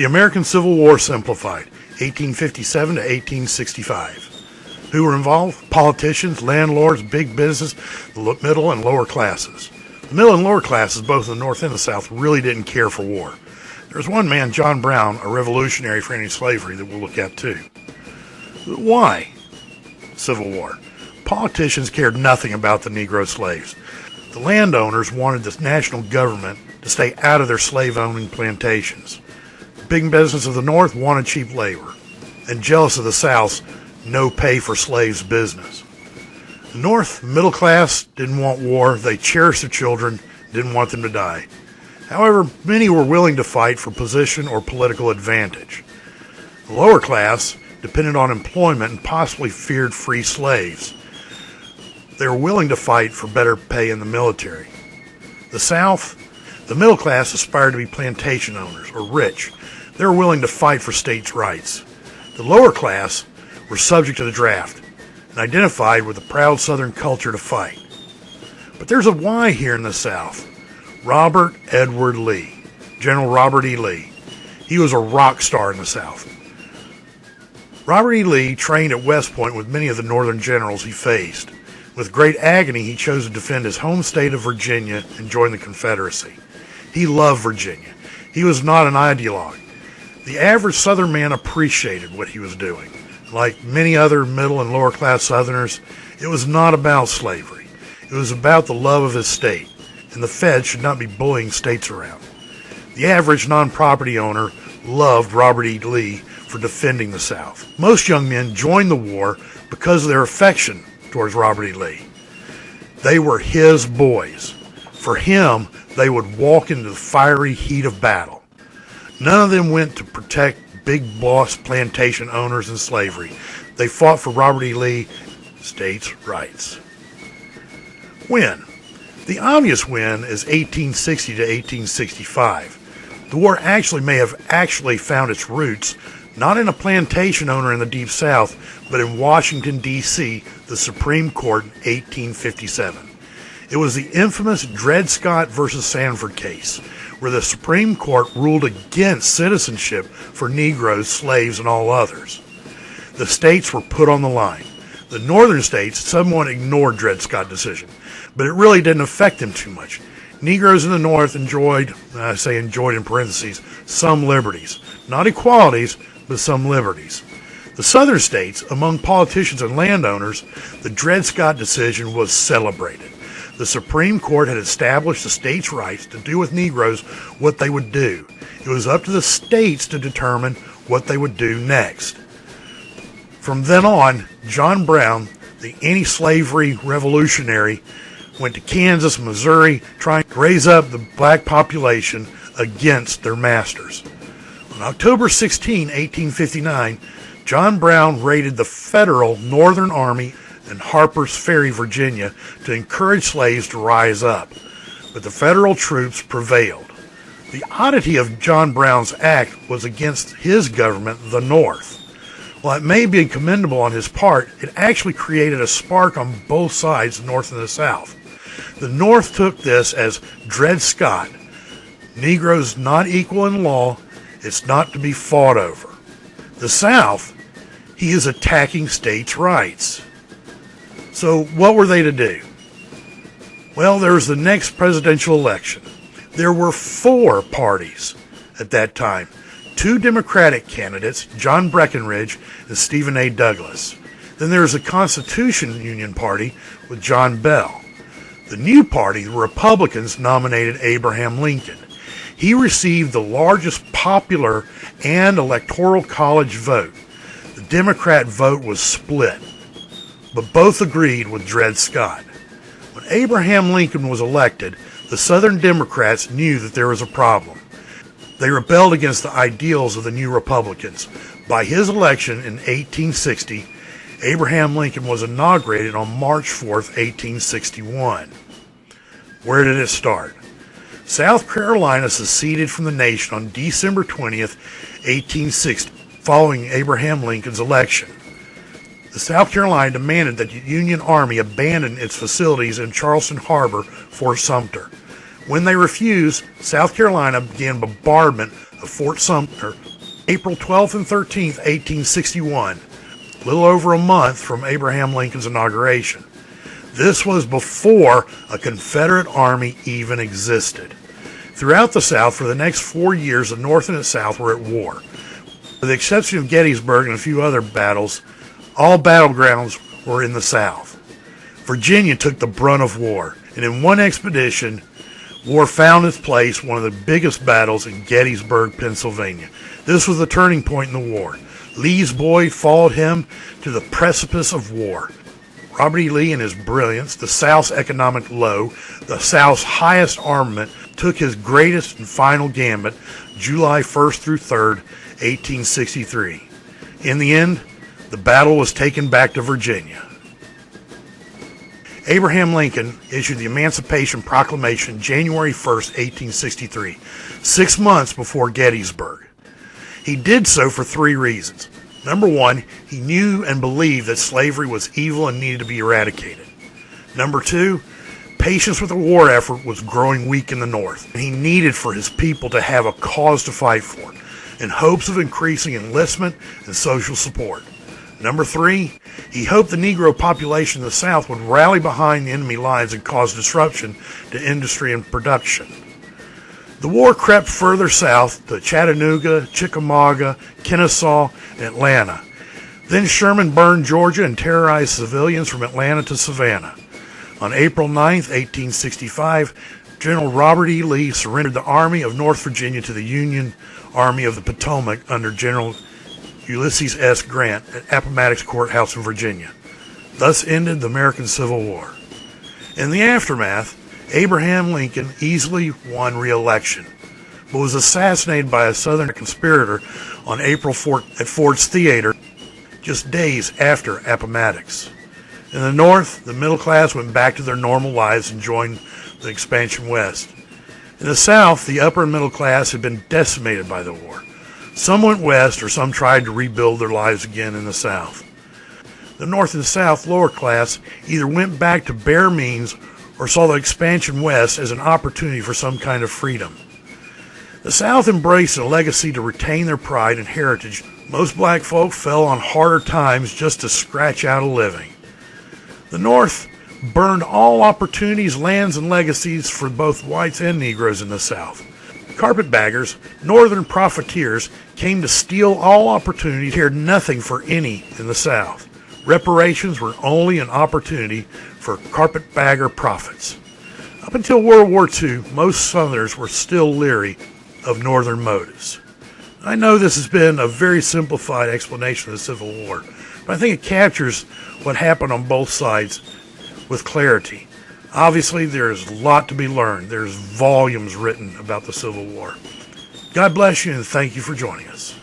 The American Civil War Simplified, 1857 to 1865. Who were involved? Politicians, landlords, big business, the middle and lower classes. The middle and lower classes, both in the North and the South, really didn't care for war. There's one man, John Brown, a revolutionary for anti-slavery, that we'll look at too. Why Civil War? Politicians cared nothing about the Negro slaves. The landowners wanted the national government to stay out of their slave-owning plantations. The big business of the North wanted cheap labor, and jealous of the South's no pay for slaves business. The North middle class didn't want war. They cherished their children, didn't want them to die. However, many were willing to fight for position or political advantage. The lower class depended on employment and possibly feared free slaves. They were willing to fight for better pay in the military. The South, the middle class aspired to be plantation owners or rich. They were willing to fight for states' rights. The lower class were subject to the draft and identified with a proud Southern culture to fight. But there's a why here in the South. Robert Edward Lee, General Robert E. Lee. He was a rock star in the South. Robert E. Lee trained at West Point with many of the Northern generals he faced. With great agony, he chose to defend his home state of Virginia and join the Confederacy. He loved Virginia. He was not an ideologue. The average Southern man appreciated what he was doing. Like many other middle and lower class Southerners, it was not about slavery. It was about the love of his state, and the Fed should not be bullying states around. The average non-property owner loved Robert E. Lee for defending the South. Most young men joined the war because of their affection towards Robert E. Lee. They were his boys. For him, they would walk into the fiery heat of battle. None of them went to protect big boss plantation owners and slavery. They fought for Robert E. Lee, states' rights. Win. The obvious win is 1860 to 1865. The war may have found its roots not in a plantation owner in the Deep South, but in Washington, D.C., the Supreme Court in 1857. It was the infamous Dred Scott versus Sanford case, where the Supreme Court ruled against citizenship for Negroes, slaves, and all others. The states were put on the line. The northern states somewhat ignored Dred Scott's decision, but it really didn't affect them too much. Negroes in the North enjoyed, I say enjoyed in parentheses, some liberties. Not equalities, but some liberties. The southern states, among politicians and landowners, the Dred Scott decision was celebrated. The Supreme Court had established the states' rights to do with Negroes what they would do. It was up to the states to determine what they would do next. From then on, John Brown, the anti-slavery revolutionary, went to Kansas, Missouri, trying to raise up the black population against their masters. On October 16, 1859, John Brown raided the Federal Northern Army in Harper's Ferry, Virginia, to encourage slaves to rise up. But the Federal troops prevailed. The oddity of John Brown's act was against his government, the North. While it may be commendable on his part, it actually created a spark on both sides, the North and the South. The North took this as Dred Scott. Negroes not equal in law, it's not to be fought over. The South, he is attacking states' rights. So what were they to do? Well, there was the next presidential election. There were 4 parties at that time. 2 Democratic candidates, John Breckinridge and Stephen A. Douglas. Then there was the Constitution Union Party with John Bell. The new party, the Republicans, nominated Abraham Lincoln. He received the largest popular and electoral college vote. The Democrat vote was split, but both agreed with Dred Scott. When Abraham Lincoln was elected, the Southern Democrats knew that there was a problem. They rebelled against the ideals of the new Republicans. By his election in 1860, Abraham Lincoln was inaugurated on March 4th, 1861. Where did it start? South Carolina seceded from the nation on December 20th, 1860, following Abraham Lincoln's election. The South Carolina demanded that the Union Army abandon its facilities in Charleston Harbor, Fort Sumter. When they refused, South Carolina began bombardment of Fort Sumter April 12th and 13th, 1861, a little over a month from Abraham Lincoln's inauguration. This was before a Confederate army even existed. Throughout the South, for the next 4 years, the North and the South were at war. With the exception of Gettysburg and a few other battles, all battlegrounds were in the South. Virginia took the brunt of war, and in one expedition, war found its place, one of the biggest battles in Gettysburg, Pennsylvania. This was the turning point in the war. Lee's boy followed him to the precipice of war. Robert E. Lee, in his brilliance, the South's economic low, the South's highest armament, took his greatest and final gambit, July 1st through 3rd, 1863. In the end, the battle was taken back to Virginia. Abraham Lincoln issued the Emancipation Proclamation January 1st, 1863, 6 months before Gettysburg. He did so for 3 reasons. Number 1, he knew and believed that slavery was evil and needed to be eradicated. Number 2, patience with the war effort was growing weak in the North, and he needed for his people to have a cause to fight for, in hopes of increasing enlistment and social support. Number 3, he hoped the Negro population in the South would rally behind the enemy lines and cause disruption to industry and production. The war crept further south to Chattanooga, Chickamauga, Kennesaw, and Atlanta. Then Sherman burned Georgia and terrorized civilians from Atlanta to Savannah. On April 9, 1865, General Robert E. Lee surrendered the Army of North Virginia to the Union Army of the Potomac under General Ulysses S. Grant at Appomattox Courthouse in Virginia. Thus ended the American Civil War. In the aftermath, Abraham Lincoln easily won re-election, but was assassinated by a Southern conspirator on April 4th at Ford's Theater, just days after Appomattox. In the North, the middle class went back to their normal lives and joined the expansion west. In the South, the upper and middle class had been decimated by the war. Some went west, or some tried to rebuild their lives again in the South. The North and South lower class either went back to bare means or saw the expansion west as an opportunity for some kind of freedom. The South embraced a legacy to retain their pride and heritage. Most black folk fell on harder times just to scratch out a living. The North burned all opportunities, lands, and legacies for both whites and Negroes in the South. Carpetbaggers, northern profiteers, came to steal all opportunities, cared nothing for any in the South. Reparations were only an opportunity for carpetbagger profits. Up until World War II, most Southerners were still leery of Northern motives. I know this has been a very simplified explanation of the Civil War, but I think it captures what happened on both sides with clarity. Obviously, there's a lot to be learned. There's volumes written about the Civil War. God bless you, and thank you for joining us.